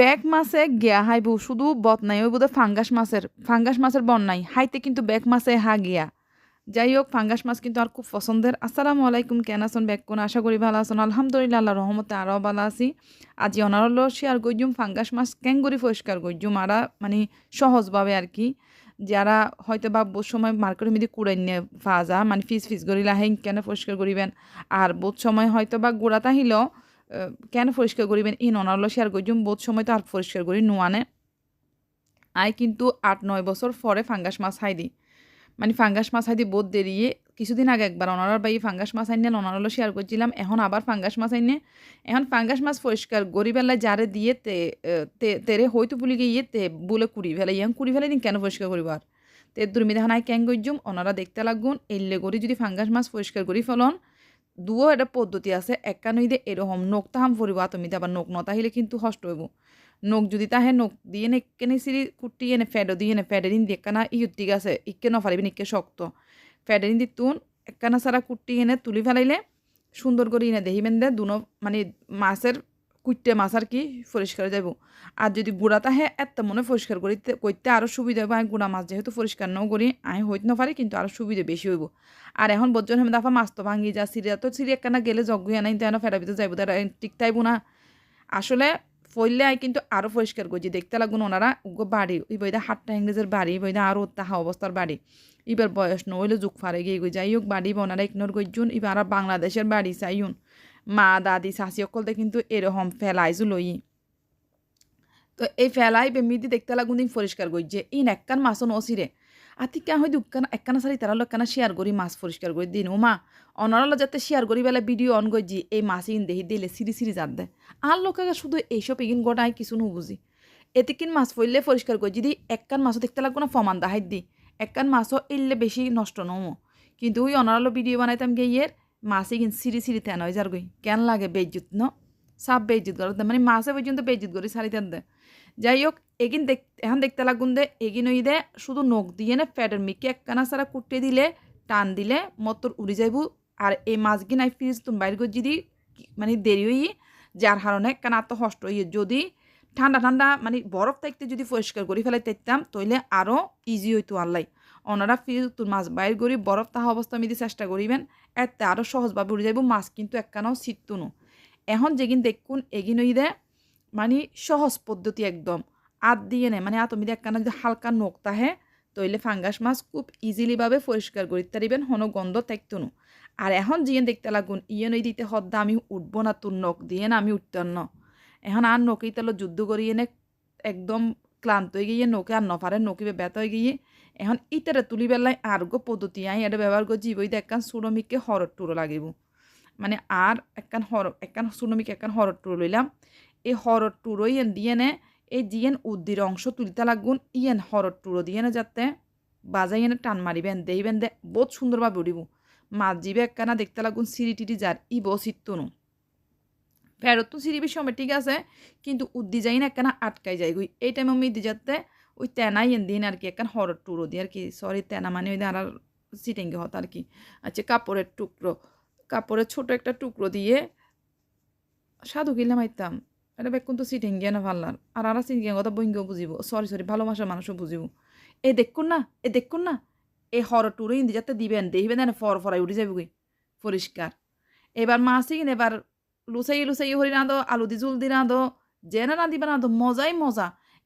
Back মাছে গিয়া হাইবু শুধু বদনাই ওই বোধহয় ফাঙ্গাস মাছের বন্যাই হাইতে কিন্তু ব্যাক মাছে হা গিয়া যাই হোক ফাঙ্গাস মাছ কিন্তু আর খুব পছন্দের। আসসালামু আলাইকুম, কেন আছেন ব্যাক কোন? আশা করি ভালো আছেন। আলহামদুলিল্লাহ আল্লাহ রহমতে আরও ভালো আছি। আজি অনারল শেয়ার করজুম ফাঙ্গাস মাছ ক্যাঙ্গুরি পরিষ্কার করজুম আরা মানে সহজভাবে আর কি। যারা হয়তো বা বহুত সময় মার্কেটের মধ্যে কুড়াই নিয়ে ফাজা মানে ফিস করিলা হেন কেন পরিষ্কার করিবেন, আর বহুত সময় হয়তো বা গুড়াত আহিলেও কেন পরিষ্কার করিবেন এই অনারল শেয়ার করজুম। বহুত সময় তো আর পরিষ্কার করি নোয়ানে আয় কিন্তু ৮-৯ বছর পরে ফাঙ্গাস মাছ হাই দিই, মানে ফাঙ্গাস মাছ হাইদি বহুত দেরিয়ে। কিছুদিন আগে একবার অনারার বাই ফাঙ্গাস মাছ আইনে অনারলো শেয়ার করছিলাম, এখন আবার ফাঙ্গাস মাছ আইনে। এখন ফাঙ্গাস মাছ পরিষ্কার গরিবেলায় যারে দিয়ে তেরে হয়তো পুলি গিয়ে তে বলে কুড়ি ফেলে ইয়াং কুড়ি ফেলে দিন কেন পরিষ্কার করিব আর তে দুর্মি দেখান আই ক্যাং গজ্জুম ওনারা দেখতে লাগুন এল্লে করি যদি ফাঙ্গাস মাছ পরিষ্কার করি ফেলন। দুও একটা পদ্ধতি আছে, একটা নইদে এরকম নোক তাহাম ফুরিব আতমিতে, আবার নোক নতাহিলে কিন্তু কষ্ট হইব। নোক যদি তাহে নোক দিয়ে নে কেনে সিরি কুটি এনে ফ্যাডো দিয়ে নে ফ্যাডেরিন দিয়ে একখানা ইউটিক আছে ইকে নফারিবেন ইকে শক্ত ফ্যাডেরিন দি তুন একখানা সারা কুটি এনে তুলি ফেলাইলে সুন্দর করে এনে দেখিবেন দে দুনো মানে মাছের কুইটে মাছ আর কি পরিষ্কার যাব। আর যদি গুড়া তাহে এত মনে পরিষ্কার করতে আরও সুবিধা হইব। আমি গুড়া মাছ যেহেতু পরিষ্কার ন করি আমি হইতে না পারি, কিন্তু আরও সুবিধা বেশি হইব। আর এখন বজ্জন হেমে দাফা মাছ তো ভাঙি যা সিরিয়া তো সিরি একখানা গেলে জগুয়া নাই তেন ফেরা ভিতরে যাইব তারা ঠিক তাইব না আসলে ফইলে আই কিন্তু আরও পরিষ্কার করছি দেখতে লাগুন ওনারা উগো বাড়ি ওই বইদা হাটটা ইংরেজের বাড়ি বইদা আরও তাহা অবস্থার বাড়ি এবার বয়স নইলে যুগ ফারে গিয়ে গই যাই হোক বাড়ি ওনারা ইগনোর করছুন। এবার আর বাংলাদেশের বাড়ি চাইউন মা দাদি শাশি অকলতে কিন্তু এরকম ফেলাইজু লই। তো এই ফেলাই বেমিদি দেখতে লাগুন দিন পরিষ্কার করছে ইন একখান মাছও নসিরে আতি কে হয়তো একখানা সারি তারা একখানা শেয়ার করি মাছ পরিষ্কার করে দিন ও মা অনারলা যাতে শেয়ার করি বেলা ভিডিও অন করছি এই মাছ ইন দেহি দিলে সিরি যাত দেয় আর লোকে শুধু এইসব এগিন গোটায় কিছু নুবুঝি এতে কিন মাছ ফইলে পরিষ্কার করে যদি একখান মাছও দেখতে লাগবো না ফমান দাহাই দি একখান মাছও এললে বেশি নষ্ট নমো। কিন্তু ওই অনারলো ভিডিও বানাইতাম গিয়ে মাছ এগিন সিরি তেন হয়ে যার গই কেন লাগে বেজুত ন সাপ বেজুত করে মানে মাছে পর্যন্ত বেজুত করি সারিতেন দেয়। যাই হোক এগিন এখন দেখতে লাগুন দে এগিন ওই দে শুধু নখ দিয়ে নে ফ্যাটের মিকে একখানা সারা কুটে দিলে টান দিলে মতর উড়ি যাইব। আর এই মাছগিন আই ফ্রিজ তুমি বাইর করে যদি মানে দেরি হই যার কারণে একখানা এত কষ্ট হইয়ে যদি ঠান্ডা মানে বরফ থাকতে যদি পরিষ্কার করে ফেলাই তাইতাম তাইলে আরও ইজি হইতো আল্লাই। ওনারা ফ্রিজ তোর মাছ বাইর করি বরফ তাহা অবস্থা মিদি চেষ্টা করিবেন এতে আরও সহজভাবে উড়ে যাইব মাছ কিন্তু একখানাও ছিটতুনো। এখন যেগিন দেখুন এগিন ওই দে মানে সহজ পদ্ধতি একদম আত দিয়ে নেয় মানে তুমি একখানা যদি হালকা নোক তাহে তইলে ফাঙ্গাস মাছ খুব ইজিলিভাবে পরিষ্কার করি তারিবেন হনো গন্ধ থাকতুনো। আর এখন জিয়েন দেখতে লাগুন ইয়ে নই দিতে হদ্দা আমি উঠবো না তোর নখ দিয়ে না আমি উঠতাম না। এখন আর নখেই তাহলে যুদ্ধ করি এনে একদম ক্লান্ত হয়ে গিয়ে নৌকে আর নফারে নকিবে ব্যথা হয়ে গিয়ে এখন ইটারে তুলি বেলায় আর গো পদ্ধতি আই এটা ব্যবহার করছি বইতে একখান সুরমিককে হরর টুরো লাগিব মানে আর একখান সুরমিক একখান হরর টুরো লইলাম এই হরর টুরো ইয়েন দিয়ে নে এই জিয়েন উদ্দির অংশ তুলতে লাগুন ইয়েন হরর টুরো দিয়ে না যাতে বাজাই এনে টান মারিবেন দেইবেন দে বহুত সুন্দরভাবে উড়িব মাছ জিবে একখানা দেখতে লাগুন সিঁড়ি টিটি যার ই বো সিটতুনো ফেরত তো সিঁড়িবির সময় ঠিক আছে, কিন্তু উদ্দি যাই না একখানা আটকাই যায় গুই এই টাইমে আমি দি যাতে ওই তেনাই এন দিন আর কি একখান হরর টুরো দিয়ে আর কি সরি তেনা মানে ওই আর সিটিংয়ে হতো আর কি। আচ্ছা কাপড়ের ছোট একটা টুকরো দিয়ে সাধু কিনলাম আইতাম এটা বেকুন তো সিটিং গিয়ে না ভাল্লার আর সিটিং কথা বইঙ্গেও বুঝিব সরি ভালোবাসার মানুষও বুঝিব। দেখুন না এই হরর টুরো ইন্দি যাতে দিবেন দেখবেন না ফরাই উঠে যাবে গুই পরিষ্কার। এবার মাছই কিনে এবার লুচাই হরি রাঁধো আলু দি জুল দি রাঁধো যেন রাঁধিবা রাঁধো মজা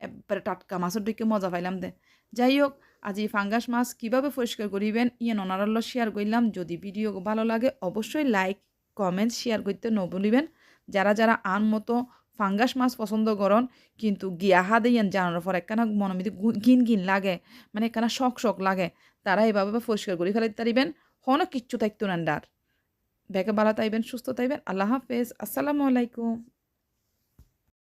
এবারে টাটকা মাছের দিকে মজা পাইলাম দে। যাই হোক আজি ফাঙ্গাস মাছ কীভাবে পরিষ্কার করিবেন ইয়ে ননারল্য শেয়ার করলাম। যদি ভিডিও ভালো লাগে অবশ্যই লাইক কমেন্ট শেয়ার করতে ন ভুলিবেন। যারা আন মতো ফাঙ্গাস মাছ পছন্দ করন কিন্তু গিয়াহা দিয়েন জানানোর পর একখানা মনোমিতি ঘিন লাগে মানে একখানা শখ লাগে তারা এভাবে পরিষ্কার করে ফেলাইতে পারিবেন হনো কিচ্ছু থাকতো না ডার ব্যাগে ভালো তাইবেন সুস্থ তাইবেন। আল্লাহ হাফেজ, আসসালামু আলাইকুম।